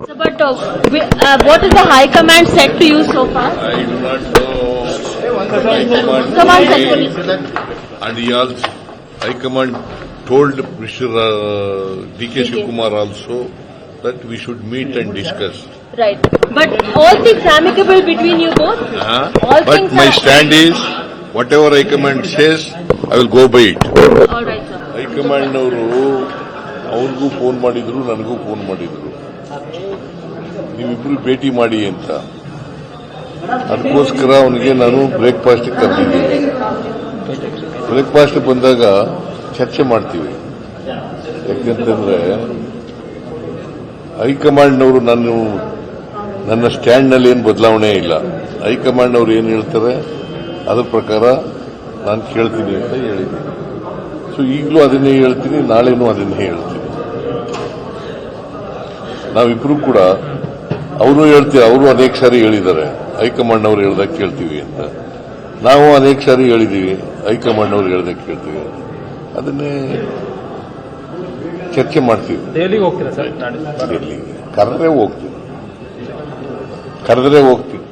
So, but what is the High Command said to you so far? I do not know. High Command Come on, told me, Sir. and he also, High Command told Mr. D.K. Shivakumar also that we should meet and discuss. Right. But all things amicable between you both? All But things my are... stand is, whatever High Command says, I will go by it. All right, sir. High Command ಅವರು ಅವ್ರಿಗೂ phone ಮಾಡಿದ್ರು, ನನಗೂ phone ಮಾಡಿದ್ರು. ನೀವಿಬ್ರು ಭೇಟಿ ಮಾಡಿ ಅಂತ. ಅದಕ್ಕೋಸ್ಕರ ಅವನಿಗೆ ನಾನು ಬ್ರೇಕ್ಫಾಸ್ಟ್ ಕರೆದಿದ್ದೀನಿ. ಬ್ರೇಕ್ಫಾಸ್ಟ್ ಬಂದಾಗ ಚರ್ಚೆ ಮಾಡ್ತೀವಿ. ಯಾಕೆಂತಂದ್ರೆ ಹೈಕಮಾಂಡ್ನವರು ನನ್ನ ಸ್ಟ್ಯಾಂಡ್ನಲ್ಲಿ ಏನು ಬದಲಾವಣೆ ಇಲ್ಲ. ಹೈಕಮಾಂಡ್ನವರು ಏನು ಹೇಳ್ತಾರೆ ಅದರ ಪ್ರಕಾರ ನಾನು ಕೇಳ್ತೀನಿ ಅಂತ ಹೇಳಿದ್ದೀನಿ. ಸೊ ಈಗಲೂ ಅದನ್ನೇ ಹೇಳ್ತೀನಿ, ನಾಳೆನೂ ಅದನ್ನೇ ಹೇಳ್ತೀನಿ. ನಾವಿಬ್ರು ಕೂಡ ಅವರು ಹೇಳ್ತೀವಿ, ಅವರು ಅನೇಕ ಸಾರಿ ಹೇಳಿದ್ದಾರೆ ಹೈಕಮಾಂಡ್ ಅವರು ಹೇಳ್ದಾಗ ಕೇಳ್ತೀವಿ ಅಂತ. ನಾವು ಅನೇಕ ಸಾರಿ ಹೇಳಿದ್ದೀವಿ ಹೈಕಮಾಂಡ್ ಅವರು ಹೇಳ್ದಾಗ ಕೇಳ್ತೀವಿ. ಅದನ್ನೇ ಚರ್ಚೆ ಮಾಡ್ತೀವಿ. ದೆಹಲಿಗೆ ಹೋಗ್ತೀರಾ ಸರ್? ಕರೆದ್ರೆ ಹೋಗ್ತೀವಿ.